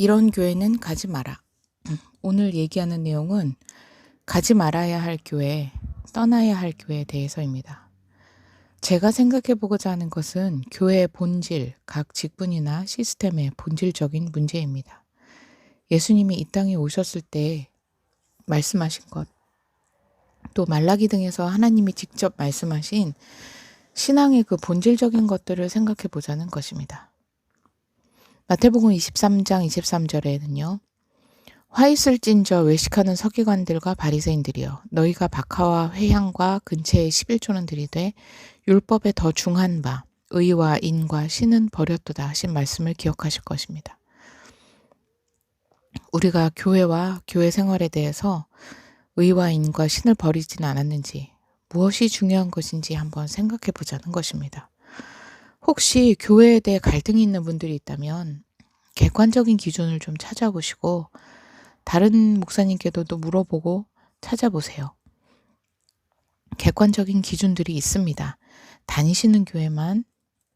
이런 교회는 가지 마라. 오늘 얘기하는 내용은 가지 말아야 할 교회, 떠나야 할 교회에 대해서입니다. 제가 생각해 보고자 하는 것은 교회의 본질, 각 직분이나 시스템의 본질적인 문제입니다. 예수님이 이 땅에 오셨을 때 말씀하신 것, 또 말라기 등에서 하나님이 직접 말씀하신 신앙의 그 본질적인 것들을 생각해 보자는 것입니다. 마태복음 23장 23절에는요. 화 있을진저 외식하는 서기관들과 바리새인들이여 너희가 박하와 회향과 근체의 11조는 들이되 율법에 더 중한 바 의와 인과 신은 버렸도다 하신 말씀을 기억하실 것입니다. 우리가 교회와 교회 생활에 대해서 의와 인과 신을 버리지는 않았는지 무엇이 중요한 것인지 한번 생각해 보자는 것입니다. 혹시 교회에 대해 갈등이 있는 분들이 있다면 객관적인 기준을 좀 찾아보시고 다른 목사님께도 또 물어보고 찾아보세요. 객관적인 기준들이 있습니다. 다니시는 교회만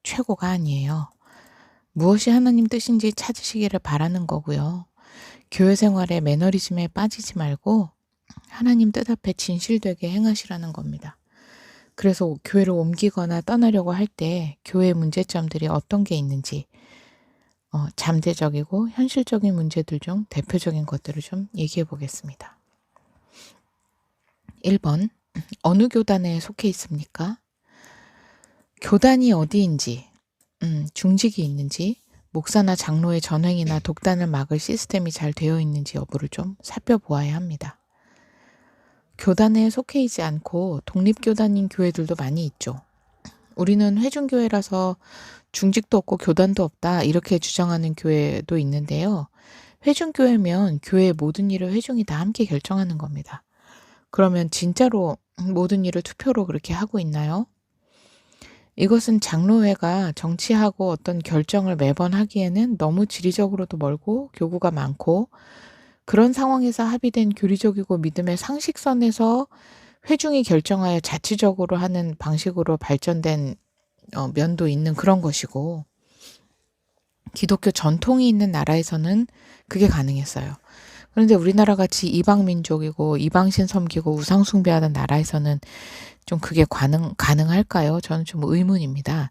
최고가 아니에요. 무엇이 하나님 뜻인지 찾으시기를 바라는 거고요. 교회 생활의 매너리즘에 빠지지 말고 하나님 뜻 앞에 진실되게 행하시라는 겁니다. 그래서 교회를 옮기거나 떠나려고 할 때 교회의 문제점들이 어떤 게 있는지 잠재적이고 현실적인 문제들 중 대표적인 것들을 좀 얘기해 보겠습니다. 1번, 어느 교단에 속해 있습니까? 교단이 어디인지, 중직이 있는지, 목사나 장로의 전횡이나 독단을 막을 시스템이 잘 되어 있는지 여부를 좀 살펴보아야 합니다. 교단에 속해 있지 않고 독립교단인 교회들도 많이 있죠. 우리는 회중교회라서 중직도 없고 교단도 없다 이렇게 주장하는 교회도 있는데요. 회중교회면 교회의 모든 일을 회중이 다 함께 결정하는 겁니다. 그러면 진짜로 모든 일을 투표로 그렇게 하고 있나요? 이것은 장로회가 정치하고 어떤 결정을 매번 하기에는 너무 지리적으로도 멀고 교구가 많고 그런 상황에서 합의된 교리적이고 믿음의 상식선에서 회중이 결정하여 자치적으로 하는 방식으로 발전된 면도 있는 그런 것이고 기독교 전통이 있는 나라에서는 그게 가능했어요. 그런데 우리나라 같이 이방민족이고 이방신 섬기고 우상 숭배하는 나라에서는 좀 그게 가능할까요? 저는 좀 의문입니다.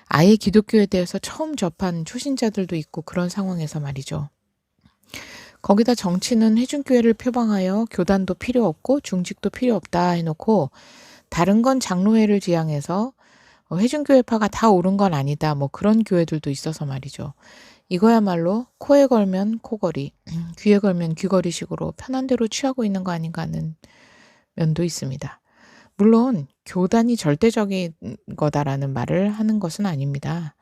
아예 기독교에 대해서 처음 접한 초신자들도 있고 그런 상황에서 말이죠. 거기다 정치는 회중교회를 표방하여 교단도 필요 없고 중직도 필요 없다 해놓고 다른 건 장로회를 지향해서 회중교회파가 다 옳은 건 아니다. 뭐 그런 교회들도 있어서 말이죠. 이거야말로 코에 걸면 코걸이, 귀에 걸면 귀걸이식으로 편한 대로 취하고 있는 거 아닌가 하는 면도 있습니다. 물론 교단이 절대적인 거다라는 말을 하는 것은 아닙니다.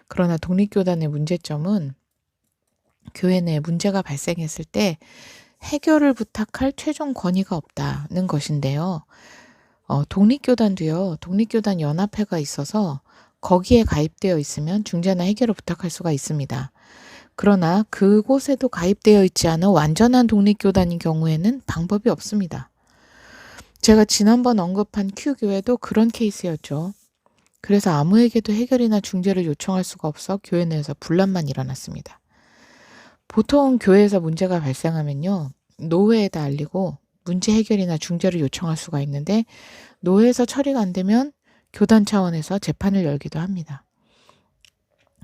그러나 독립교단의 문제점은 교회 내에 문제가 발생했을 때 해결을 부탁할 최종 권위가 없다는 것인데요. 독립교단도요. 독립교단 연합회가 있어서 거기에 가입되어 있으면 중재나 해결을 부탁할 수가 있습니다. 그러나 그곳에도 가입되어 있지 않은 완전한 독립교단인 경우에는 방법이 없습니다. 제가 지난번 언급한 Q교회도 그런 케이스였죠. 그래서 아무에게도 해결이나 중재를 요청할 수가 없어 교회 내에서 분란만 일어났습니다. 보통 교회에서 문제가 발생하면요. 노회에다 알리고 문제 해결이나 중재를 요청할 수가 있는데 노회에서 처리가 안 되면 교단 차원에서 재판을 열기도 합니다.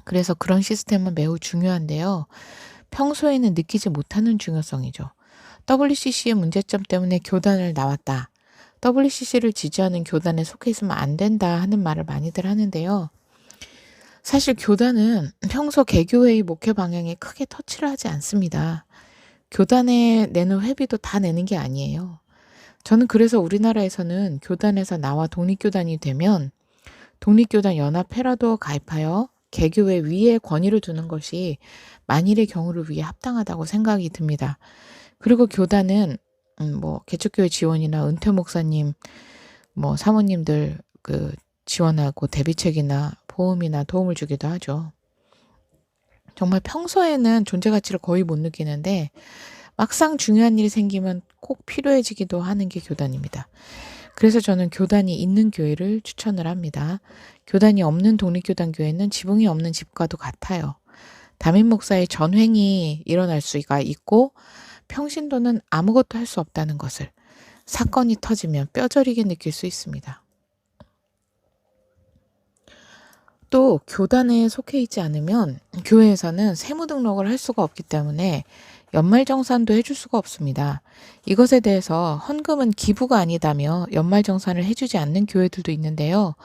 그래서 그런 시스템은 매우 중요한데요. 평소에는 느끼지 못하는 중요성이죠. WCC의 문제점 때문에 교단을 나왔다. WCC를 지지하는 교단에 속해 있으면 안 된다 하는 말을 많이들 하는데요. 사실 교단은 평소 개교회의 목회 방향에 크게 터치를 하지 않습니다. 교단에 내는 회비도 다 내는 게 아니에요. 저는 그래서 우리나라에서는 교단에서 나와 독립교단이 되면 독립교단 연합회라도 가입하여 개교회 위에 권위를 두는 것이 만일의 경우를 위해 합당하다고 생각이 듭니다. 그리고 교단은 개척교회 지원이나 은퇴 목사님, 사모님들 지원하고 대비책이나 보험이나 도움을 주기도 하죠. 정말 평소에는 존재 가치를 거의 못 느끼는데 막상 중요한 일이 생기면 꼭 필요해지기도 하는 게 교단입니다. 그래서 저는 교단이 있는 교회를 추천을 합니다. 교단이 없는 독립교단 교회는 지붕이 없는 집과도 같아요. 담임 목사의 전횡이 일어날 수가 있고 평신도는 아무것도 할 수 없다는 것을 사건이 터지면 뼈저리게 느낄 수 있습니다. 또 교단에 속해 있지 않으면 교회에서는 세무 등록을 할 수가 없기 때문에 연말정산도 해줄 수가 없습니다. 이것에 대해서 헌금은 기부가 아니다며 연말정산을 해주지 않는 교회들도 있는데요.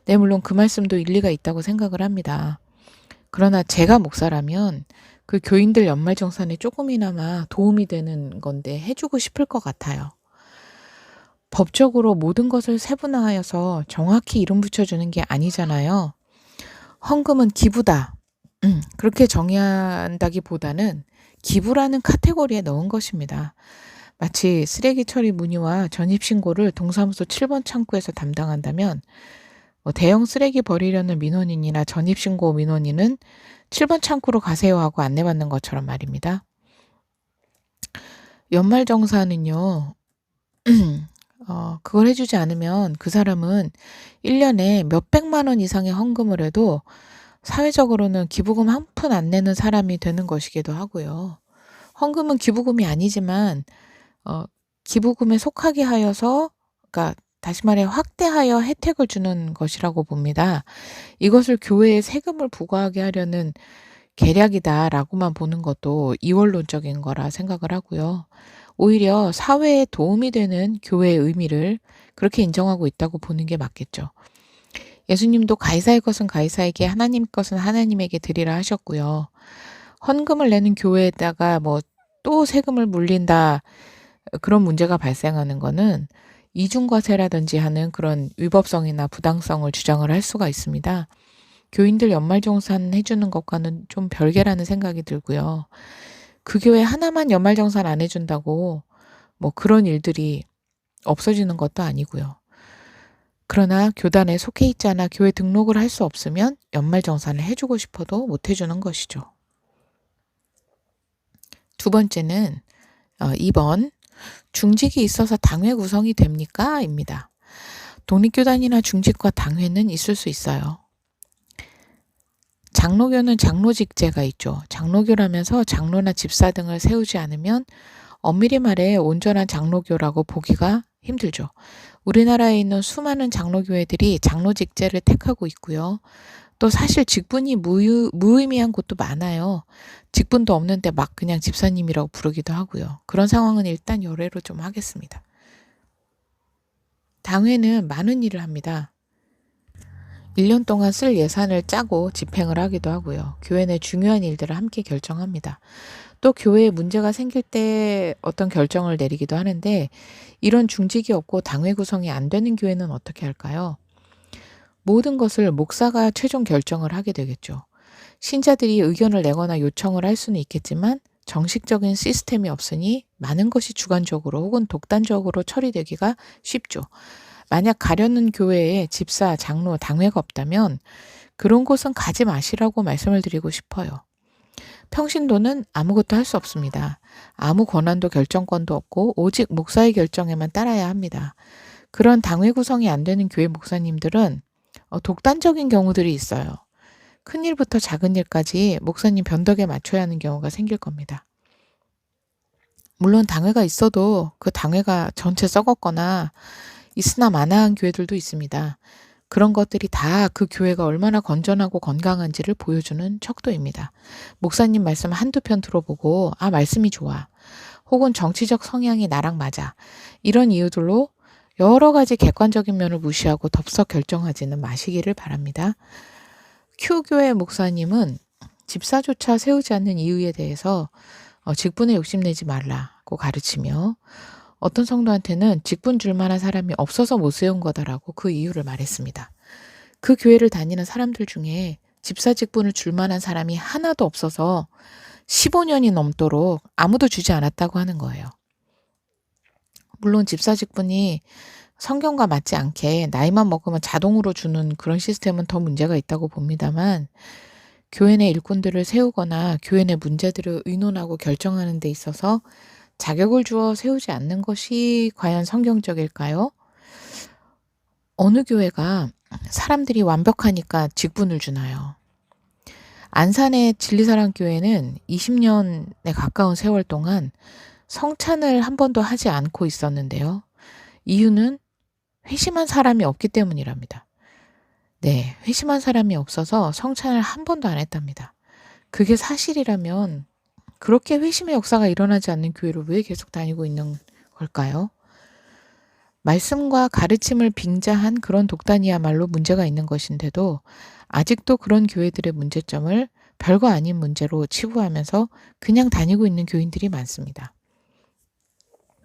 네, 물론 그 말씀도 일리가 있다고 생각을 합니다. 그러나 제가 목사라면 그 교인들 연말정산에 조금이나마 도움이 되는 건데 해주고 싶을 것 같아요. 법적으로 모든 것을 세분화하여서 정확히 이름 붙여주는 게 아니잖아요. 헌금은 기부다. 그렇게 정의한다기보다는 기부라는 카테고리에 넣은 것입니다. 마치 쓰레기 처리 문의와 전입신고를 동사무소 7번 창구에서 담당한다면 대형 쓰레기 버리려는 민원인이나 전입신고 민원인은 7번 창구로 가세요 하고 안내받는 것처럼 말입니다. 연말정산은요. 그걸 해주지 않으면 그 사람은 1년에 몇백만 원 이상의 헌금을 해도 사회적으로는 기부금 한 푼 안 내는 사람이 되는 것이기도 하고요. 헌금은 기부금이 아니지만 기부금에 속하게 하여서, 그러니까 다시 말해 확대하여 혜택을 주는 것이라고 봅니다. 이것을 교회에 세금을 부과하게 하려는 계략이다라고만 보는 것도 이원론적인 거라 생각을 하고요. 오히려 사회에 도움이 되는 교회의 의미를 그렇게 인정하고 있다고 보는 게 맞겠죠. 예수님도 가이사의 것은 가이사에게 하나님 것은 하나님에게 드리라 하셨고요. 헌금을 내는 교회에다가 또 세금을 물린다, 그런 문제가 발생하는 거는 이중과세라든지 하는 그런 위법성이나 부당성을 주장을 할 수가 있습니다. 교인들 연말정산 해주는 것과는 좀 별개라는 생각이 들고요. 그 교회 하나만 연말정산 안 해준다고 그런 일들이 없어지는 것도 아니고요. 그러나 교단에 속해 있지 않아 교회 등록을 할 수 없으면 연말정산을 해주고 싶어도 못 해주는 것이죠. 두 번째는 2번 중직이 있어서 당회 구성이 됩니까? 입니다. 독립교단이나 중직과 당회는 있을 수 있어요. 장로교는 장로직제가 있죠. 장로교라면서 장로나 집사 등을 세우지 않으면 엄밀히 말해 온전한 장로교라고 보기가 힘들죠. 우리나라에 있는 수많은 장로교회들이 장로직제를 택하고 있고요. 또 사실 직분이 무의미한 곳도 많아요. 직분도 없는데 막 그냥 집사님이라고 부르기도 하고요. 그런 상황은 일단 열애로 좀 하겠습니다. 당회는 많은 일을 합니다. 1년 동안 쓸 예산을 짜고 집행을 하기도 하고요. 교회 내 중요한 일들을 함께 결정합니다. 또 교회에 문제가 생길 때 어떤 결정을 내리기도 하는데 이런 중직이 없고 당회 구성이 안 되는 교회는 어떻게 할까요? 모든 것을 목사가 최종 결정을 하게 되겠죠. 신자들이 의견을 내거나 요청을 할 수는 있겠지만 정식적인 시스템이 없으니 많은 것이 주관적으로 혹은 독단적으로 처리되기가 쉽죠. 만약 가려는 교회에 집사, 장로, 당회가 없다면 그런 곳은 가지 마시라고 말씀을 드리고 싶어요. 평신도는 아무것도 할 수 없습니다. 아무 권한도 결정권도 없고 오직 목사의 결정에만 따라야 합니다. 그런 당회 구성이 안 되는 교회 목사님들은 독단적인 경우들이 있어요. 큰 일부터 작은 일까지 목사님 변덕에 맞춰야 하는 경우가 생길 겁니다. 물론 당회가 있어도 그 당회가 전체 썩었거나 있으나 마나한 교회들도 있습니다. 그런 것들이 다 그 교회가 얼마나 건전하고 건강한지를 보여주는 척도입니다. 목사님 말씀 한두 편 들어보고 말씀이 좋아. 혹은 정치적 성향이 나랑 맞아. 이런 이유들로 여러 가지 객관적인 면을 무시하고 덥석 결정하지는 마시기를 바랍니다. Q교회 목사님은 집사조차 세우지 않는 이유에 대해서 직분에 욕심내지 말라고 가르치며 어떤 성도한테는 직분 줄 만한 사람이 없어서 못 세운 거다라고 그 이유를 말했습니다. 그 교회를 다니는 사람들 중에 집사 직분을 줄 만한 사람이 하나도 없어서 15년이 넘도록 아무도 주지 않았다고 하는 거예요. 물론 집사 직분이 성경과 맞지 않게 나이만 먹으면 자동으로 주는 그런 시스템은 더 문제가 있다고 봅니다만 교회 내 일꾼들을 세우거나 교회 내 문제들을 의논하고 결정하는 데 있어서 자격을 주어 세우지 않는 것이 과연 성경적일까요? 어느 교회가 사람들이 완벽하니까 직분을 주나요? 안산의 진리사랑교회는 20년에 가까운 세월 동안 성찬을 한 번도 하지 않고 있었는데요. 이유는 회심한 사람이 없기 때문이랍니다. 네, 회심한 사람이 없어서 성찬을 한 번도 안 했답니다. 그게 사실이라면 그렇게 회심의 역사가 일어나지 않는 교회를 왜 계속 다니고 있는 걸까요? 말씀과 가르침을 빙자한 그런 독단이야말로 문제가 있는 것인데도 아직도 그런 교회들의 문제점을 별거 아닌 문제로 치부하면서 그냥 다니고 있는 교인들이 많습니다.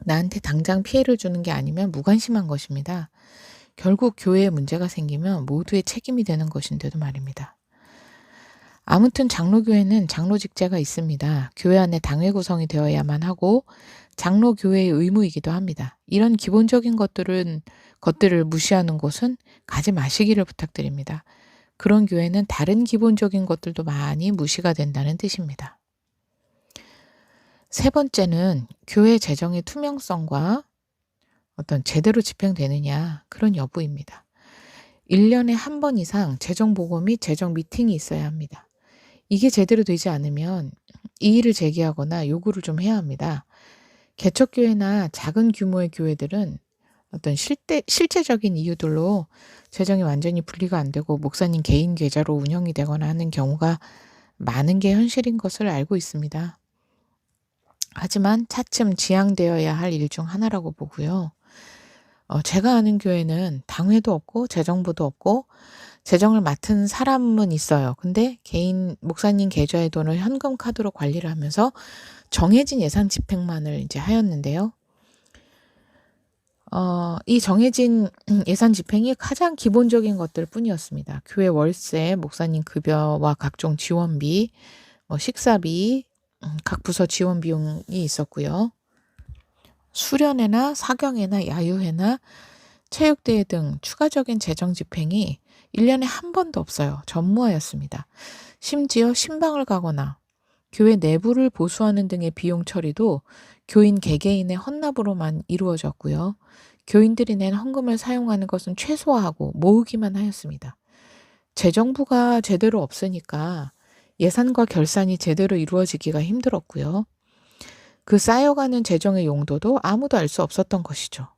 나한테 당장 피해를 주는 게 아니면 무관심한 것입니다. 결국 교회에 문제가 생기면 모두의 책임이 되는 것인데도 말입니다. 아무튼 장로교회는 장로직제가 있습니다. 교회 안에 당회 구성이 되어야만 하고 장로교회의 의무이기도 합니다. 이런 기본적인 것들을 무시하는 곳은 가지 마시기를 부탁드립니다. 그런 교회는 다른 기본적인 것들도 많이 무시가 된다는 뜻입니다. 세 번째는 교회 재정의 투명성과 어떤 제대로 집행되느냐 그런 여부입니다. 1년에 한 번 이상 재정보고 및 재정 미팅이 있어야 합니다. 이게 제대로 되지 않으면 이의를 제기하거나 요구를 좀 해야 합니다. 개척교회나 작은 규모의 교회들은 어떤 실제적인 이유들로 재정이 완전히 분리가 안 되고 목사님 개인 계좌로 운영이 되거나 하는 경우가 많은 게 현실인 것을 알고 있습니다. 하지만 차츰 지양되어야 할 일 중 하나라고 보고요. 제가 아는 교회는 당회도 없고 재정부도 없고 재정을 맡은 사람은 있어요. 근데 개인 목사님 계좌의 돈을 현금 카드로 관리를 하면서 정해진 예산 집행만을 이제 하였는데요. 이 정해진 예산 집행이 가장 기본적인 것들 뿐이었습니다. 교회 월세, 목사님 급여와 각종 지원비, 식사비, 각 부서 지원 비용이 있었고요. 수련회나 사경회나 야유회나 체육대회 등 추가적인 재정 집행이 1년에 한 번도 없어요. 전무하였습니다. 심지어 신방을 가거나 교회 내부를 보수하는 등의 비용 처리도 교인 개개인의 헌납으로만 이루어졌고요. 교인들이 낸 헌금을 사용하는 것은 최소화하고 모으기만 하였습니다. 재정부가 제대로 없으니까 예산과 결산이 제대로 이루어지기가 힘들었고요. 그 쌓여가는 재정의 용도도 아무도 알 수 없었던 것이죠.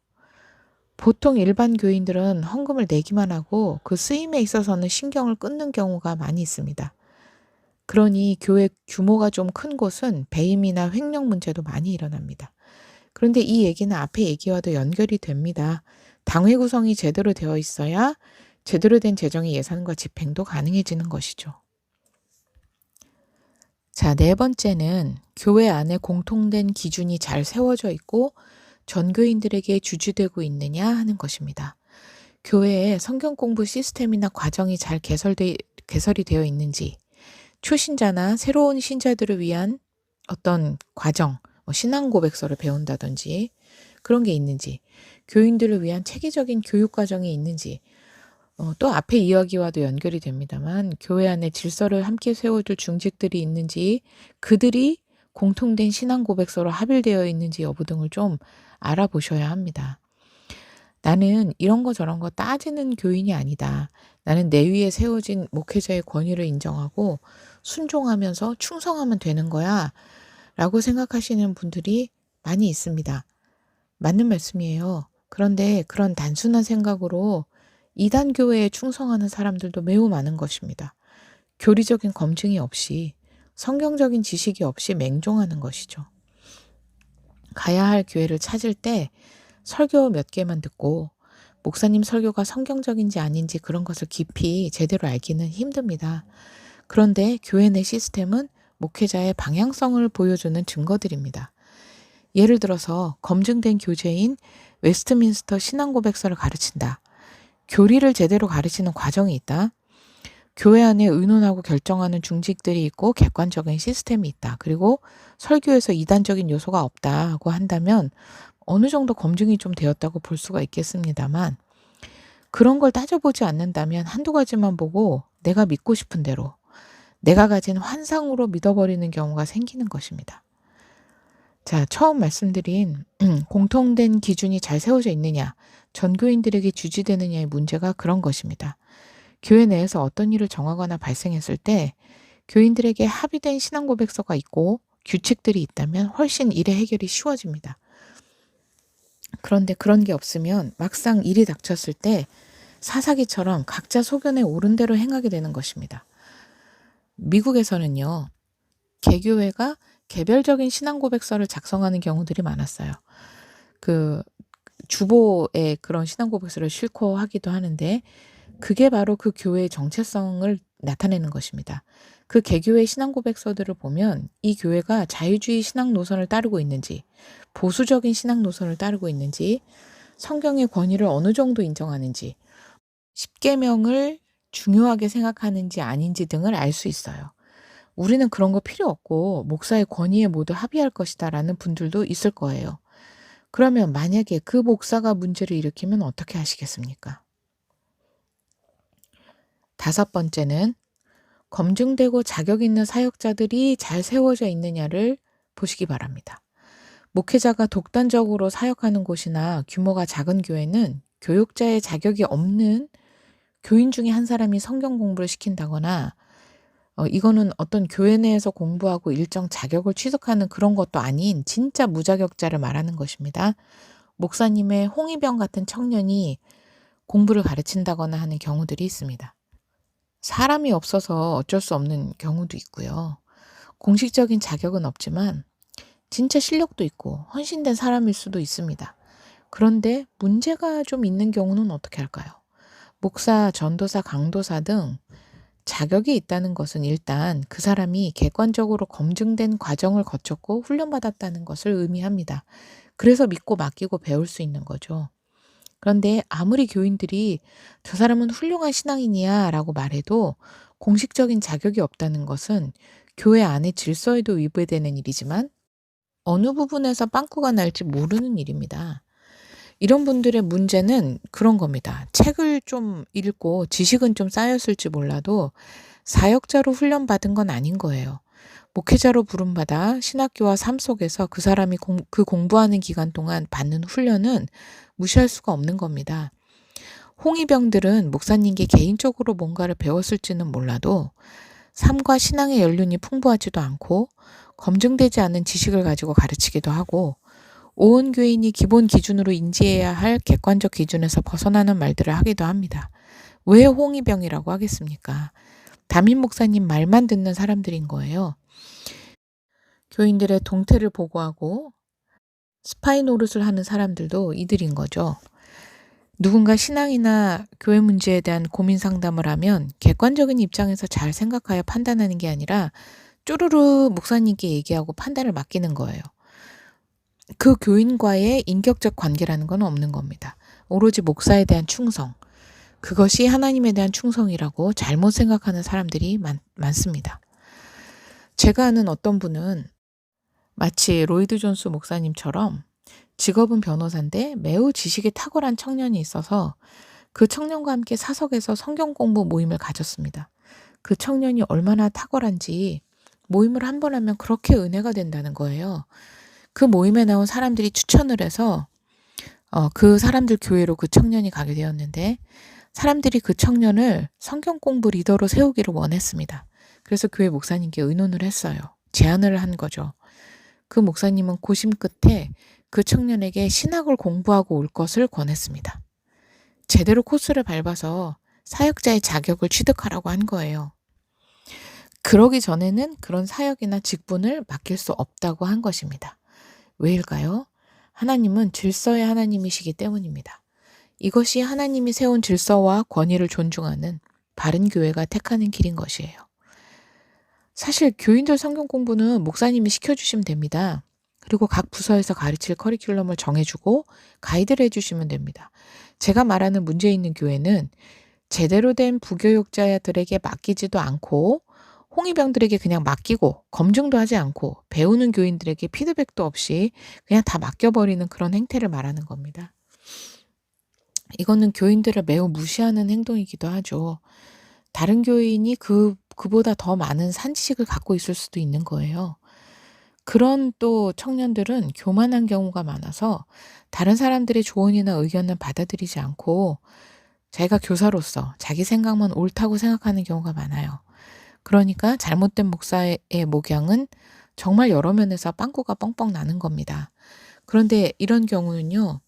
보통 일반 교인들은 헌금을 내기만 하고 그 쓰임에 있어서는 신경을 끊는 경우가 많이 있습니다. 그러니 교회 규모가 좀 큰 곳은 배임이나 횡령 문제도 많이 일어납니다. 그런데 이 얘기는 앞에 얘기와도 연결이 됩니다. 당회 구성이 제대로 되어 있어야 제대로 된 재정의 예산과 집행도 가능해지는 것이죠. 자, 네 번째는 교회 안에 공통된 기준이 잘 세워져 있고 전교인들에게 주주되고 있느냐 하는 것입니다. 교회에 성경 공부 시스템이나 과정이 잘 개설이 되어 있는지, 초신자나 새로운 신자들을 위한 어떤 과정, 신앙 고백서를 배운다든지 그런 게 있는지, 교인들을 위한 체계적인 교육 과정이 있는지, 또 앞에 이야기와도 연결이 됩니다만 교회 안에 질서를 함께 세워줄 중직들이 있는지, 그들이 공통된 신앙 고백서로 합일되어 있는지 여부 등을 좀 알아보셔야 합니다. 나는 이런 거 저런 거 따지는 교인이 아니다. 나는 내 위에 세워진 목회자의 권위를 인정하고 순종하면서 충성하면 되는 거야 라고 생각하시는 분들이 많이 있습니다. 맞는 말씀이에요. 그런데 그런 단순한 생각으로 이단 교회에 충성하는 사람들도 매우 많은 것입니다. 교리적인 검증이 없이, 성경적인 지식이 없이 맹종하는 것이죠. 가야 할 교회를 찾을 때 설교 몇 개만 듣고 목사님 설교가 성경적인지 아닌지 그런 것을 깊이 제대로 알기는 힘듭니다. 그런데 교회 내 시스템은 목회자의 방향성을 보여주는 증거들입니다. 예를 들어서 검증된 교재인 웨스트민스터 신앙고백서를 가르친다. 교리를 제대로 가르치는 과정이 있다. 교회 안에 의논하고 결정하는 중직들이 있고 객관적인 시스템이 있다. 그리고 설교에서 이단적인 요소가 없다고 한다면 어느 정도 검증이 좀 되었다고 볼 수가 있겠습니다만, 그런 걸 따져보지 않는다면 한두 가지만 보고 내가 믿고 싶은 대로, 내가 가진 환상으로 믿어버리는 경우가 생기는 것입니다. 자, 처음 말씀드린 공통된 기준이 잘 세워져 있느냐, 전교인들에게 주지되느냐의 문제가 그런 것입니다. 교회 내에서 어떤 일을 정하거나 발생했을 때 교인들에게 합의된 신앙 고백서가 있고 규칙들이 있다면 훨씬 일의 해결이 쉬워집니다. 그런데 그런 게 없으면 막상 일이 닥쳤을 때 사사기처럼 각자 소견에 옳은 대로 행하게 되는 것입니다. 미국에서는요, 개교회가 개별적인 신앙 고백서를 작성하는 경우들이 많았어요. 그 주보에 그런 신앙 고백서를 싣고 하기도 하는데 그게 바로 그 교회의 정체성을 나타내는 것입니다. 그 개교의 신앙 고백서들을 보면 이 교회가 자유주의 신앙 노선을 따르고 있는지, 보수적인 신앙 노선을 따르고 있는지, 성경의 권위를 어느 정도 인정하는지, 십계명을 중요하게 생각하는지 아닌지 등을 알 수 있어요. 우리는 그런 거 필요 없고 목사의 권위에 모두 합의할 것이다 라는 분들도 있을 거예요. 그러면 만약에 그 목사가 문제를 일으키면 어떻게 하시겠습니까? 5번째는 검증되고 자격 있는 사역자들이 잘 세워져 있느냐를 보시기 바랍니다. 목회자가 독단적으로 사역하는 곳이나 규모가 작은 교회는 교육자의 자격이 없는 교인 중에 한 사람이 성경 공부를 시킨다거나 이거는 어떤 교회 내에서 공부하고 일정 자격을 취득하는 그런 것도 아닌 진짜 무자격자를 말하는 것입니다. 목사님의 홍위병 같은 청년이 공부를 가르친다거나 하는 경우들이 있습니다. 사람이 없어서 어쩔 수 없는 경우도 있고요. 공식적인 자격은 없지만 진짜 실력도 있고 헌신된 사람일 수도 있습니다. 그런데 문제가 좀 있는 경우는 어떻게 할까요? 목사, 전도사, 강도사 등 자격이 있다는 것은 일단 그 사람이 객관적으로 검증된 과정을 거쳤고 훈련받았다는 것을 의미합니다. 그래서 믿고 맡기고 배울 수 있는 거죠. 그런데 아무리 교인들이 저 사람은 훌륭한 신앙인이야 라고 말해도 공식적인 자격이 없다는 것은 교회 안의 질서에도 위배되는 일이지만 어느 부분에서 빵꾸가 날지 모르는 일입니다. 이런 분들의 문제는 그런 겁니다. 책을 좀 읽고 지식은 좀 쌓였을지 몰라도 사역자로 훈련받은 건 아닌 거예요. 목회자로 부름받아 신학교와 삶 속에서 그 사람이 그 공부하는 기간 동안 받는 훈련은 무시할 수가 없는 겁니다. 홍위병들은 목사님께 개인적으로 뭔가를 배웠을지는 몰라도 삶과 신앙의 연륜이 풍부하지도 않고 검증되지 않은 지식을 가지고 가르치기도 하고 온 교인이 기본 기준으로 인지해야 할 객관적 기준에서 벗어나는 말들을 하기도 합니다. 왜 홍위병이라고 하겠습니까? 담임 목사님 말만 듣는 사람들인 거예요. 교인들의 동태를 보고하고 스파이 노릇을 하는 사람들도 이들인 거죠. 누군가 신앙이나 교회 문제에 대한 고민 상담을 하면 객관적인 입장에서 잘 생각하여 판단하는 게 아니라 쪼르르 목사님께 얘기하고 판단을 맡기는 거예요. 그 교인과의 인격적 관계라는 건 없는 겁니다. 오로지 목사에 대한 충성. 그것이 하나님에 대한 충성이라고 잘못 생각하는 사람들이 많습니다. 제가 아는 어떤 분은 마치 로이드 존스 목사님처럼 직업은 변호사인데 매우 지식이 탁월한 청년이 있어서 그 청년과 함께 사석에서 성경 공부 모임을 가졌습니다. 그 청년이 얼마나 탁월한지 모임을 한 번 하면 그렇게 은혜가 된다는 거예요. 그 모임에 나온 사람들이 추천을 해서 그 사람들 교회로 그 청년이 가게 되었는데 사람들이 그 청년을 성경 공부 리더로 세우기를 원했습니다. 그래서 교회 목사님께 의논을 했어요. 제안을 한 거죠. 그 목사님은 고심 끝에 그 청년에게 신학을 공부하고 올 것을 권했습니다. 제대로 코스를 밟아서 사역자의 자격을 취득하라고 한 거예요. 그러기 전에는 그런 사역이나 직분을 맡길 수 없다고 한 것입니다. 왜일까요? 하나님은 질서의 하나님이시기 때문입니다. 이것이 하나님이 세운 질서와 권위를 존중하는 바른 교회가 택하는 길인 것이에요. 사실 교인들 성경 공부는 목사님이 시켜주시면 됩니다. 그리고 각 부서에서 가르칠 커리큘럼을 정해주고 가이드를 해주시면 됩니다. 제가 말하는 문제 있는 교회는 제대로 된 부교육자들에게 맡기지도 않고 홍위병들에게 그냥 맡기고 검증도 하지 않고 배우는 교인들에게 피드백도 없이 그냥 다 맡겨버리는 그런 행태를 말하는 겁니다. 이거는 교인들을 매우 무시하는 행동이기도 하죠. 다른 교인이 그보다 더 많은 산지식을 갖고 있을 수도 있는 거예요. 그런 또 청년들은 교만한 경우가 많아서 다른 사람들의 조언이나 의견을 받아들이지 않고 자기가 교사로서 자기 생각만 옳다고 생각하는 경우가 많아요. 그러니까 잘못된 목사의 목양은 정말 여러 면에서 빵꾸가 뻥뻥 나는 겁니다. 그런데 이런 경우는요.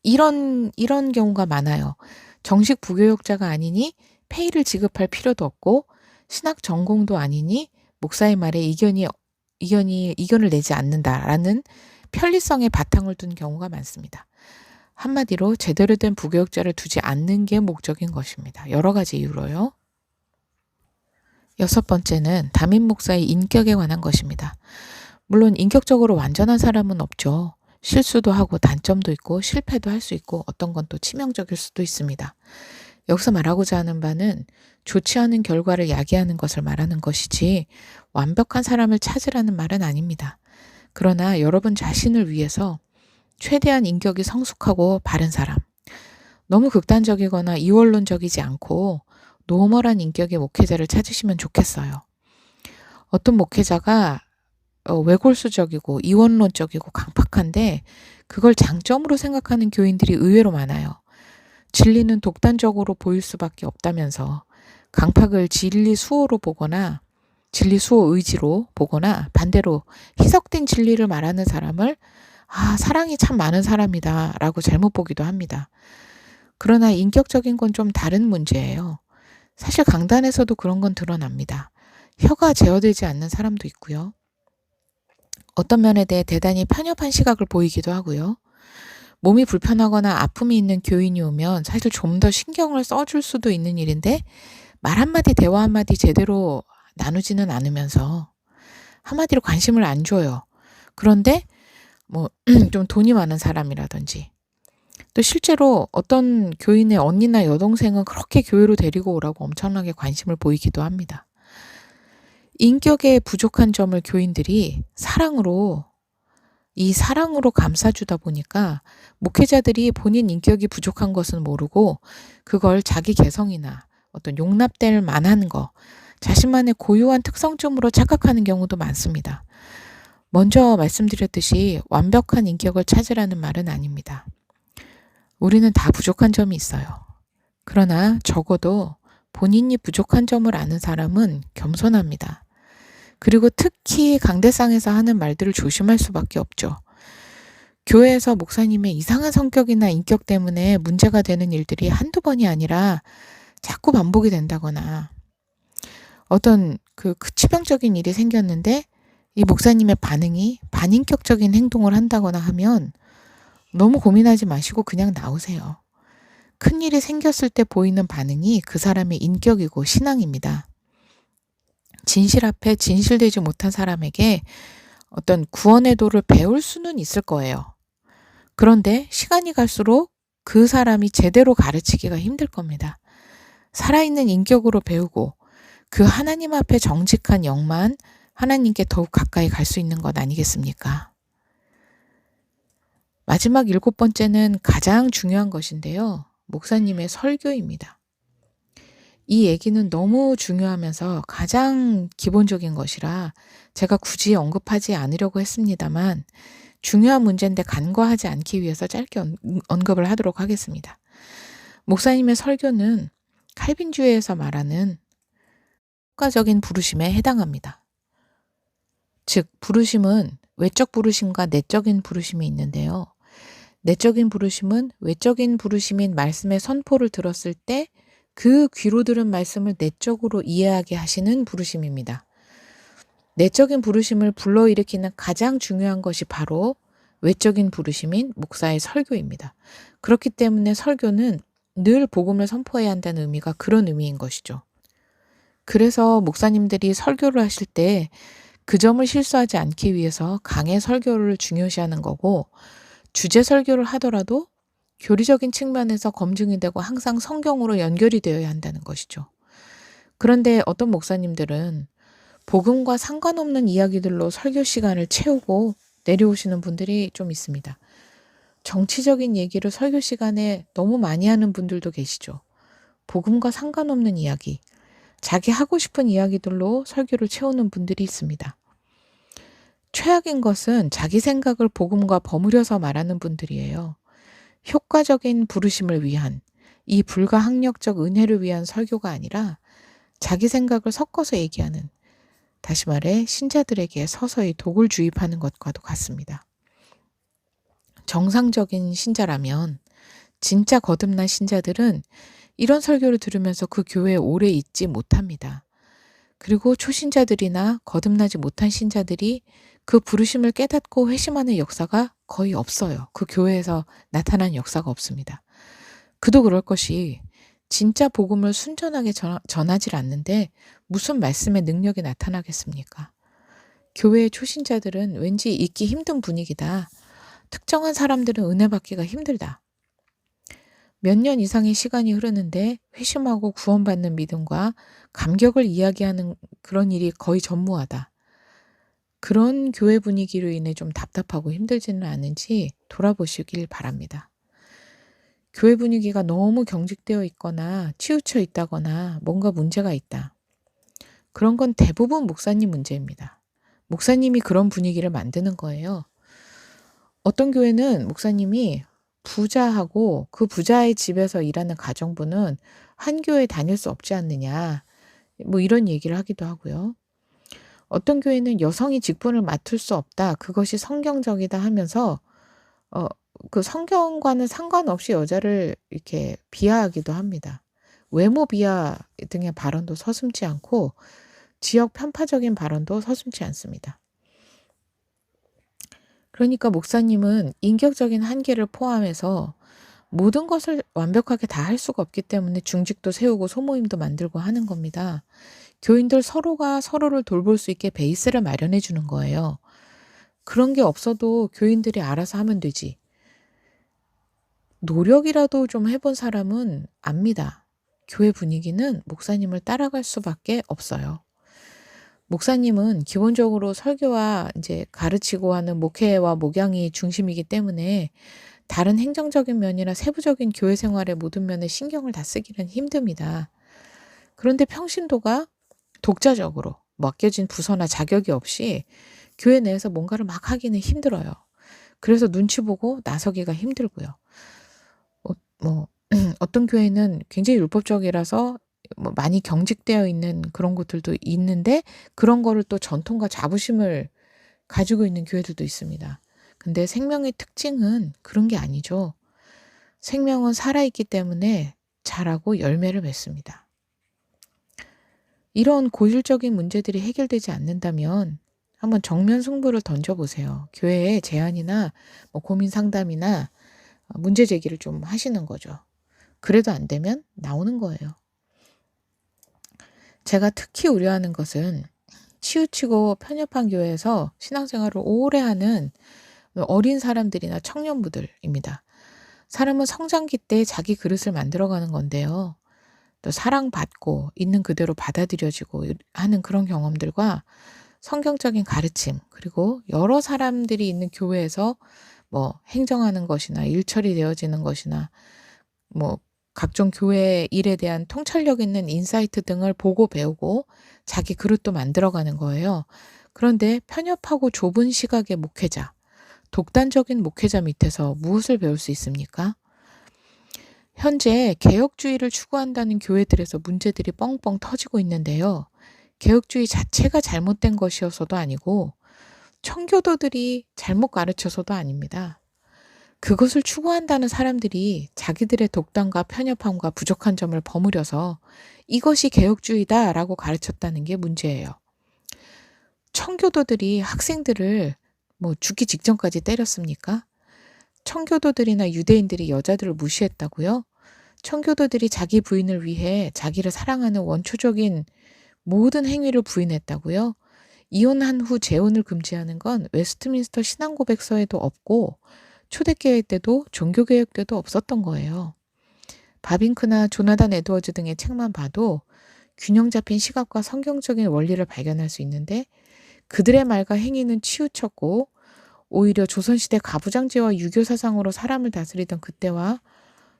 이런 경우가 많아요. 정식 부교육자가 아니니 페이를 지급할 필요도 없고 신학 전공도 아니니 목사의 말에 이견을 내지 않는다라는 편리성에 바탕을 둔 경우가 많습니다. 한마디로 제대로 된 부교육자를 두지 않는 게 목적인 것입니다. 여러 가지 이유로요. 6번째는 담임 목사의 인격에 관한 것입니다. 물론 인격적으로 완전한 사람은 없죠. 실수도 하고 단점도 있고 실패도 할 수 있고 어떤 건 또 치명적일 수도 있습니다. 여기서 말하고자 하는 바는 좋지 않은 결과를 야기하는 것을 말하는 것이지 완벽한 사람을 찾으라는 말은 아닙니다. 그러나 여러분 자신을 위해서 최대한 인격이 성숙하고 바른 사람, 너무 극단적이거나 이원론적이지 않고 노멀한 인격의 목회자를 찾으시면 좋겠어요. 어떤 목회자가 외골수적이고 이원론적이고 강팍한데 그걸 장점으로 생각하는 교인들이 의외로 많아요. 진리는 독단적으로 보일 수밖에 없다면서 강팍을 진리 수호로 보거나 진리 수호 의지로 보거나 반대로 희석된 진리를 말하는 사람을 사랑이 참 많은 사람이다 라고 잘못 보기도 합니다. 그러나 인격적인 건 좀 다른 문제예요. 사실 강단에서도 그런 건 드러납니다. 혀가 제어되지 않는 사람도 있고요. 어떤 면에 대해 대단히 편협한 시각을 보이기도 하고요. 몸이 불편하거나 아픔이 있는 교인이 오면 사실 좀 더 신경을 써줄 수도 있는 일인데 말 한마디 대화 한마디 제대로 나누지는 않으면서 한마디로 관심을 안 줘요. 그런데 좀 돈이 많은 사람이라든지 또 실제로 어떤 교인의 언니나 여동생은 그렇게 교회로 데리고 오라고 엄청나게 관심을 보이기도 합니다. 인격에 부족한 점을 교인들이 사랑으로 감싸주다 보니까 목회자들이 본인 인격이 부족한 것은 모르고 그걸 자기 개성이나 어떤 용납될 만한 거, 자신만의 고유한 특성점으로 착각하는 경우도 많습니다. 먼저 말씀드렸듯이 완벽한 인격을 찾으라는 말은 아닙니다. 우리는 다 부족한 점이 있어요. 그러나 적어도 본인이 부족한 점을 아는 사람은 겸손합니다. 그리고 특히 강대상에서 하는 말들을 조심할 수밖에 없죠. 교회에서 목사님의 이상한 성격이나 인격 때문에 문제가 되는 일들이 한두 번이 아니라 자꾸 반복이 된다거나 어떤 치명적인 일이 생겼는데 이 목사님의 반응이 반인격적인 행동을 한다거나 하면 너무 고민하지 마시고 그냥 나오세요. 큰일이 생겼을 때 보이는 반응이 그 사람의 인격이고 신앙입니다. 진실 앞에 진실되지 못한 사람에게 어떤 구원의 도를 배울 수는 있을 거예요. 그런데 시간이 갈수록 그 사람이 제대로 가르치기가 힘들 겁니다. 살아있는 인격으로 배우고 그 하나님 앞에 정직한 영만 하나님께 더욱 가까이 갈 수 있는 것 아니겠습니까? 마지막 7번째는 가장 중요한 것인데요. 목사님의 설교입니다. 이 얘기는 너무 중요하면서 가장 기본적인 것이라 제가 굳이 언급하지 않으려고 했습니다만 중요한 문제인데 간과하지 않기 위해서 짧게 언급을 하도록 하겠습니다. 목사님의 설교는 칼빈주의에서 말하는 효과적인 부르심에 해당합니다. 즉, 부르심은 외적 부르심과 내적인 부르심이 있는데요. 내적인 부르심은 외적인 부르심인 말씀의 선포를 들었을 때 그 귀로 들은 말씀을 내적으로 이해하게 하시는 부르심입니다. 내적인 부르심을 불러일으키는 가장 중요한 것이 바로 외적인 부르심인 목사의 설교입니다. 그렇기 때문에 설교는 늘 복음을 선포해야 한다는 의미가 그런 의미인 것이죠. 그래서 목사님들이 설교를 하실 때 그 점을 실수하지 않기 위해서 강의 설교를 중요시하는 거고 주제 설교를 하더라도 교리적인 측면에서 검증이 되고 항상 성경으로 연결이 되어야 한다는 것이죠. 그런데 어떤 목사님들은 복음과 상관없는 이야기들로 설교 시간을 채우고 내려오시는 분들이 좀 있습니다. 정치적인 얘기를 설교 시간에 너무 많이 하는 분들도 계시죠. 복음과 상관없는 이야기, 자기 하고 싶은 이야기들로 설교를 채우는 분들이 있습니다. 최악인 것은 자기 생각을 복음과 버무려서 말하는 분들이에요. 효과적인 부르심을 위한 이 불가항력적 은혜를 위한 설교가 아니라 자기 생각을 섞어서 얘기하는, 다시 말해 신자들에게 서서히 독을 주입하는 것과도 같습니다. 정상적인 신자라면, 진짜 거듭난 신자들은 이런 설교를 들으면서 그 교회에 오래 있지 못합니다. 그리고 초신자들이나 거듭나지 못한 신자들이 그 부르심을 깨닫고 회심하는 역사가 거의 없어요. 그 교회에서 나타난 역사가 없습니다. 그도 그럴 것이, 진짜 복음을 순전하게 전하질 않는데 무슨 말씀의 능력이 나타나겠습니까? 교회의 초신자들은 왠지 있기 힘든 분위기다. 특정한 사람들은 은혜 받기가 힘들다. 몇 년 이상의 시간이 흐르는데 회심하고 구원받는 믿음과 감격을 이야기하는 그런 일이 거의 전무하다. 그런 교회 분위기로 인해 좀 답답하고 힘들지는 않은지 돌아보시길 바랍니다. 교회 분위기가 너무 경직되어 있거나 치우쳐 있다거나 뭔가 문제가 있다. 그런 건 대부분 목사님 문제입니다. 목사님이 그런 분위기를 만드는 거예요. 어떤 교회는 목사님이 부자하고 그 부자의 집에서 일하는 가정부는 한 교회에 다닐 수 없지 않느냐, 뭐 이런 얘기를 하기도 하고요. 어떤 교회는 여성이 직분을 맡을 수 없다, 그것이 성경적이다 하면서 그 성경과는 상관없이 여자를 이렇게 비하하기도 합니다. 외모 비하 등의 발언도 서슴지 않고 지역 편파적인 발언도 서슴지 않습니다. 그러니까 목사님은 인격적인 한계를 포함해서 모든 것을 완벽하게 다 할 수가 없기 때문에 중직도 세우고 소모임도 만들고 하는 겁니다. 교인들 서로가 서로를 돌볼 수 있게 베이스를 마련해 주는 거예요. 그런 게 없어도 교인들이 알아서 하면 되지. 노력이라도 좀 해본 사람은 압니다. 교회 분위기는 목사님을 따라갈 수밖에 없어요. 목사님은 기본적으로 설교와 이제 가르치고 하는 목회와 목양이 중심이기 때문에 다른 행정적인 면이나 세부적인 교회 생활의 모든 면에 신경을 다 쓰기는 힘듭니다. 그런데 평신도가 독자적으로 맡겨진 부서나 자격이 없이 교회 내에서 뭔가를 막 하기는 힘들어요. 그래서 눈치 보고 나서기가 힘들고요. 어떤 교회는 굉장히 율법적이라서 많이 경직되어 있는 그런 곳들도 있는데, 그런 거를 또 전통과 자부심을 가지고 있는 교회들도 있습니다. 근데 생명의 특징은 그런 게 아니죠. 생명은 살아있기 때문에 자라고 열매를 맺습니다. 이런 고질적인 문제들이 해결되지 않는다면 한번 정면 승부를 던져보세요. 교회에 제안이나 고민 상담이나 문제 제기를 좀 하시는 거죠. 그래도 안 되면 나오는 거예요. 제가 특히 우려하는 것은 치우치고 편협한 교회에서 신앙생활을 오래 하는 어린 사람들이나 청년부들입니다. 사람은 성장기 때 자기 그릇을 만들어가는 건데요. 또 사랑받고 있는 그대로 받아들여지고 하는 그런 경험들과 성경적인 가르침, 그리고 여러 사람들이 있는 교회에서 행정하는 것이나 일처리 되어지는 것이나 각종 교회 일에 대한 통찰력 있는 인사이트 등을 보고 배우고 자기 그릇도 만들어가는 거예요. 그런데 편협하고 좁은 시각의 목회자, 독단적인 목회자 밑에서 무엇을 배울 수 있습니까? 현재 개혁주의를 추구한다는 교회들에서 문제들이 뻥뻥 터지고 있는데요. 개혁주의 자체가 잘못된 것이어서도 아니고 청교도들이 잘못 가르쳐서도 아닙니다. 그것을 추구한다는 사람들이 자기들의 독단과 편협함과 부족한 점을 버무려서 이것이 개혁주의다라고 가르쳤다는 게 문제예요. 청교도들이 학생들을 죽기 직전까지 때렸습니까? 청교도들이나 유대인들이 여자들을 무시했다고요? 청교도들이 자기 부인을 위해 자기를 사랑하는 원초적인 모든 행위를 부인했다고요? 이혼한 후 재혼을 금지하는 건 웨스트민스터 신앙고백서에도 없고 초대교회 때도 종교개혁 때도 없었던 거예요. 바빙크나 조나단 에드워즈 등의 책만 봐도 균형 잡힌 시각과 성경적인 원리를 발견할 수 있는데, 그들의 말과 행위는 치우쳤고 오히려 조선시대 가부장제와 유교 사상으로 사람을 다스리던 그때와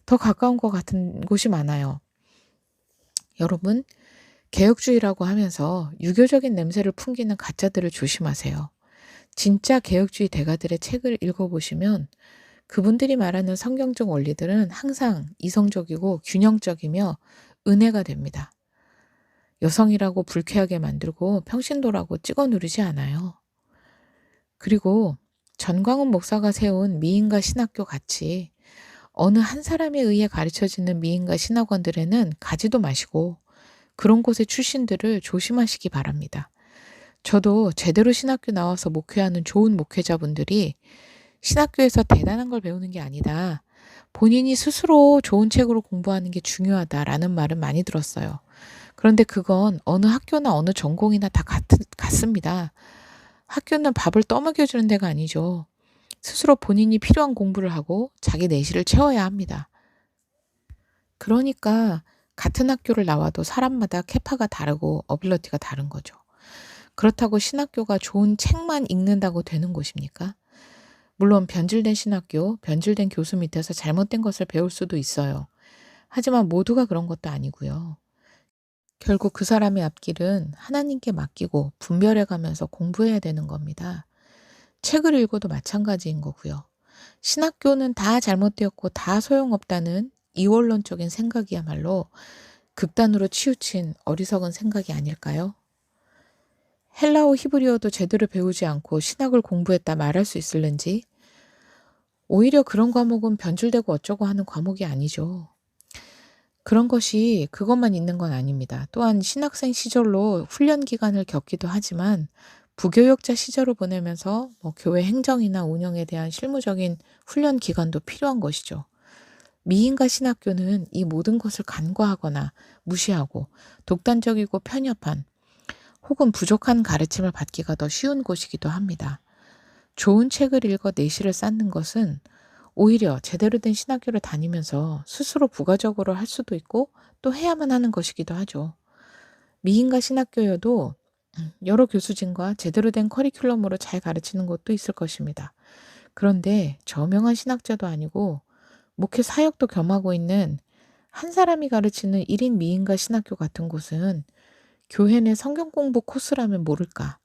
더 가까운 것 같은 곳이 많아요. 여러분, 개혁주의라고 하면서 유교적인 냄새를 풍기는 가짜들을 조심하세요. 진짜 개혁주의 대가들의 책을 읽어보시면 그분들이 말하는 성경적 원리들은 항상 이성적이고 균형적이며 은혜가 됩니다. 여성이라고 불쾌하게 만들고 평신도라고 찍어 누르지 않아요. 그리고 전광훈 목사가 세운 미인과 신학교 같이 어느 한 사람에 의해 가르쳐지는 미인과 신학원들에는 가지도 마시고 그런 곳의 출신들을 조심하시기 바랍니다. 저도 제대로 신학교 나와서 목회하는 좋은 목회자분들이 신학교에서 대단한 걸 배우는 게 아니다. 본인이 스스로 좋은 책으로 공부하는 게 중요하다라는 말은 많이 들었어요. 그런데 그건 어느 학교나 어느 전공이나 다 같습니다. 학교는 밥을 떠먹여주는 데가 아니죠. 스스로 본인이 필요한 공부를 하고 자기 내실을 채워야 합니다. 그러니까 같은 학교를 나와도 사람마다 캐파가 다르고 어빌러티가 다른 거죠. 그렇다고 신학교가 좋은 책만 읽는다고 되는 곳입니까? 물론 변질된 신학교, 변질된 교수 밑에서 잘못된 것을 배울 수도 있어요. 하지만 모두가 그런 것도 아니고요. 결국 그 사람의 앞길은 하나님께 맡기고 분별해 가면서 공부해야 되는 겁니다. 책을 읽어도 마찬가지인 거고요. 신학교는 다 잘못되었고 다 소용없다는 이원론적인 생각이야말로 극단으로 치우친 어리석은 생각이 아닐까요? 헬라어 히브리어도 제대로 배우지 않고 신학을 공부했다 말할 수 있을는지, 오히려 그런 과목은 변질되고 어쩌고 하는 과목이 아니죠. 그런 것이 그것만 있는 건 아닙니다. 또한 신학생 시절로 훈련 기간을 겪기도 하지만 부교역자 시절을 보내면서 교회 행정이나 운영에 대한 실무적인 훈련 기간도 필요한 것이죠. 미인과 신학교는 이 모든 것을 간과하거나 무시하고 독단적이고 편협한 혹은 부족한 가르침을 받기가 더 쉬운 곳이기도 합니다. 좋은 책을 읽어 내실을 쌓는 것은 오히려 제대로 된 신학교를 다니면서 스스로 부가적으로 할 수도 있고 또 해야만 하는 것이기도 하죠. 미인과 신학교여도 여러 교수진과 제대로 된 커리큘럼으로 잘 가르치는 곳도 있을 것입니다. 그런데 저명한 신학자도 아니고 목회 사역도 겸하고 있는 한 사람이 가르치는 1인 미인과 신학교 같은 곳은 교회 내 성경 공부 코스라면 모를까.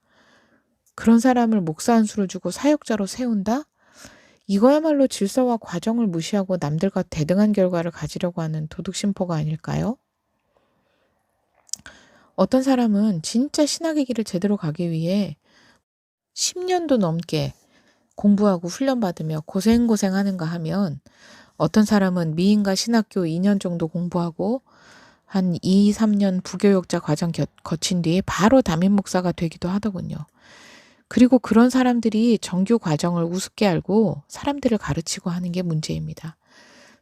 그런 사람을 목사 한 수를 주고 사역자로 세운다? 이거야말로 질서와 과정을 무시하고 남들과 대등한 결과를 가지려고 하는 도둑심포가 아닐까요? 어떤 사람은 진짜 신학의 길을 제대로 가기 위해 10년도 넘게 공부하고 훈련받으며 고생하는가 하면, 어떤 사람은 미인과 신학교 2년 정도 공부하고 한 2, 3년 부교역자 과정 거친 뒤에 바로 담임 목사가 되기도 하더군요. 그리고 그런 사람들이 정규 과정을 우습게 알고 사람들을 가르치고 하는 게 문제입니다.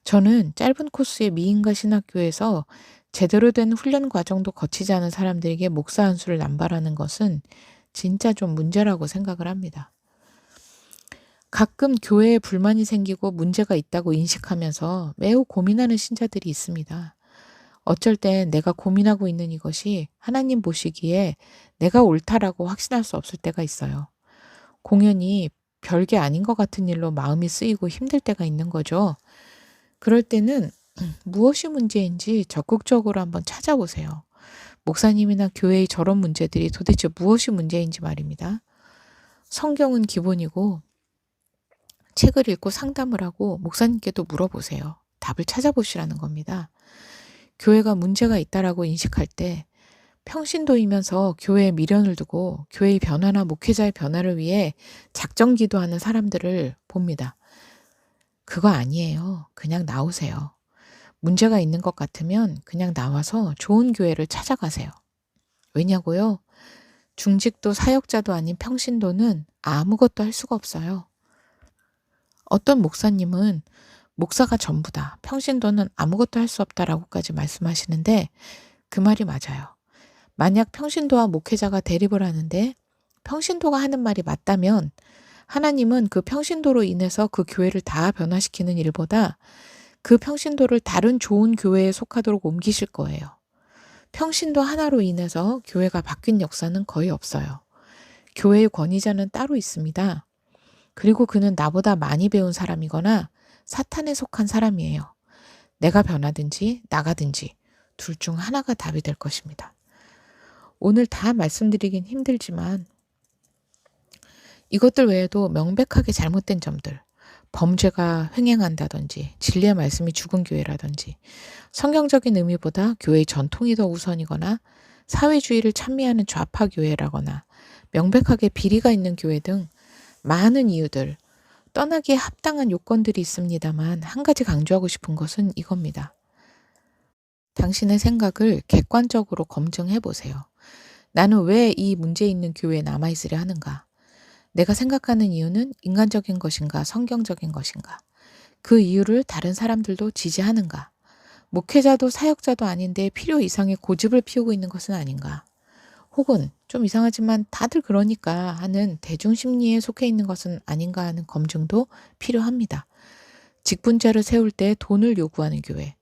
저는 짧은 코스의 미인과 신학교에서 제대로 된 훈련 과정도 거치지 않은 사람들에게 목사 한 수를 남발하는 것은 진짜 좀 문제라고 생각을 합니다. 가끔 교회에 불만이 생기고 문제가 있다고 인식하면서 매우 고민하는 신자들이 있습니다. 어쩔 땐 내가 고민하고 있는 이것이 하나님 보시기에 내가 옳다라고 확신할 수 없을 때가 있어요. 공연히 별게 아닌 것 같은 일로 마음이 쓰이고 힘들 때가 있는 거죠. 그럴 때는 무엇이 문제인지 적극적으로 한번 찾아보세요. 목사님이나 교회의 저런 문제들이 도대체 무엇이 문제인지 말입니다. 성경은 기본이고 책을 읽고 상담을 하고 목사님께도 물어보세요. 답을 찾아보시라는 겁니다. 교회가 문제가 있다라고 인식할 때 평신도이면서 교회에 미련을 두고 교회의 변화나 목회자의 변화를 위해 작정 기도하는 사람들을 봅니다. 그거 아니에요. 그냥 나오세요. 문제가 있는 것 같으면 그냥 나와서 좋은 교회를 찾아가세요. 왜냐고요? 중직도 사역자도 아닌 평신도는 아무것도 할 수가 없어요. 어떤 목사님은 목사가 전부다, 평신도는 아무것도 할 수 없다라고까지 말씀하시는데 그 말이 맞아요. 만약 평신도와 목회자가 대립을 하는데 평신도가 하는 말이 맞다면 하나님은 그 평신도로 인해서 그 교회를 다 변화시키는 일보다 그 평신도를 다른 좋은 교회에 속하도록 옮기실 거예요. 평신도 하나로 인해서 교회가 바뀐 역사는 거의 없어요. 교회의 권위자는 따로 있습니다. 그리고 그는 나보다 많이 배운 사람이거나 사탄에 속한 사람이에요. 내가 변하든지 나가든지 둘 중 하나가 답이 될 것입니다. 오늘 다 말씀드리긴 힘들지만 이것들 외에도 명백하게 잘못된 점들, 범죄가 횡행한다든지 진리의 말씀이 죽은 교회라든지 성경적인 의미보다 교회의 전통이 더 우선이거나 사회주의를 찬미하는 좌파 교회라거나 명백하게 비리가 있는 교회 등 많은 이유들, 떠나기에 합당한 요건들이 있습니다만 한 가지 강조하고 싶은 것은 이겁니다. 당신의 생각을 객관적으로 검증해 보세요. 나는 왜 이 문제 있는 교회에 남아있으려 하는가? 내가 생각하는 이유는 인간적인 것인가, 성경적인 것인가? 그 이유를 다른 사람들도 지지하는가? 목회자도 사역자도 아닌데 필요 이상의 고집을 피우고 있는 것은 아닌가? 혹은 좀 이상하지만 다들 그러니까 하는 대중심리에 속해 있는 것은 아닌가 하는 검증도 필요합니다. 직분자를 세울 때 돈을 요구하는 교회,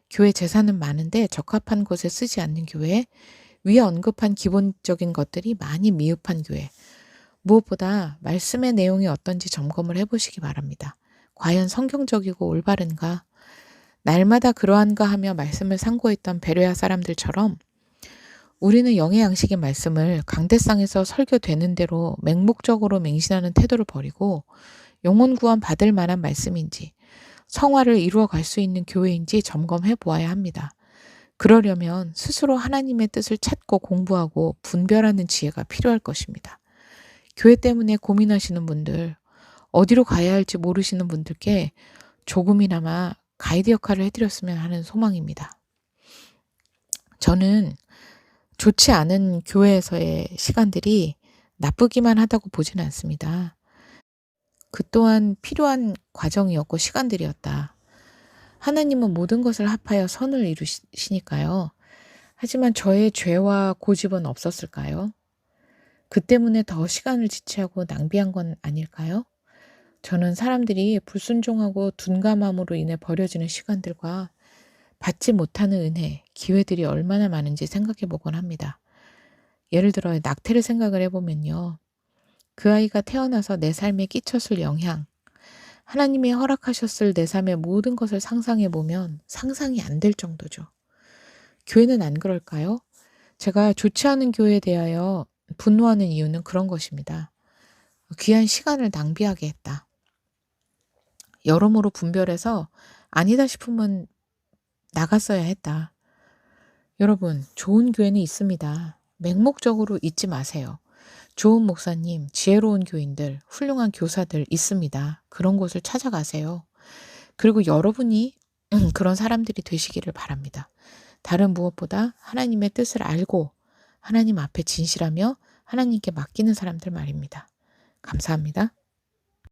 교회 재산은 많은데 적합한 곳에 쓰지 않는 교회, 위에 언급한 기본적인 것들이 많이 미흡한 교회, 무엇보다 말씀의 내용이 어떤지 점검을 해보시기 바랍니다. 과연 성경적이고 올바른가? 날마다 그러한가 하며 말씀을 상고했던 베레아 사람들처럼 우리는 영의 양식의 말씀을 강대상에서 설교되는 대로 맹목적으로 맹신하는 태도를 버리고 영혼 구원 받을 만한 말씀인지 성화를 이루어 갈 수 있는 교회인지 점검해 보아야 합니다. 그러려면 스스로 하나님의 뜻을 찾고 공부하고 분별하는 지혜가 필요할 것입니다. 교회 때문에 고민하시는 분들, 어디로 가야 할지 모르시는 분들께 조금이나마 가이드 역할을 해드렸으면 하는 소망입니다. 저는 좋지 않은 교회에서의 시간들이 나쁘기만 하다고 보지는 않습니다. 그 또한 필요한 과정이었고 시간들이었다. 하나님은 모든 것을 합하여 선을 이루시니까요. 하지만 저의 죄와 고집은 없었을까요? 그 때문에 더 시간을 지체하고 낭비한 건 아닐까요? 저는 사람들이 불순종하고 둔감함으로 인해 버려지는 시간들과 받지 못하는 은혜, 기회들이 얼마나 많은지 생각해 보곤 합니다. 예를 들어 낙태를 생각을 해보면요. 그 아이가 태어나서 내 삶에 끼쳤을 영향, 하나님이 허락하셨을 내 삶의 모든 것을 상상해 보면 상상이 안 될 정도죠. 교회는 안 그럴까요? 제가 좋지 않은 교회에 대하여 분노하는 이유는 그런 것입니다. 귀한 시간을 낭비하게 했다. 여러모로 분별해서 아니다 싶으면 나갔어야 했다. 여러분, 좋은 교회는 있습니다. 맹목적으로 잊지 마세요. 좋은 목사님, 지혜로운 교인들, 훌륭한 교사들 있습니다. 그런 곳을 찾아가세요. 그리고 여러분이 그런 사람들이 되시기를 바랍니다. 다른 무엇보다 하나님의 뜻을 알고 하나님 앞에 진실하며 하나님께 맡기는 사람들 말입니다. 감사합니다.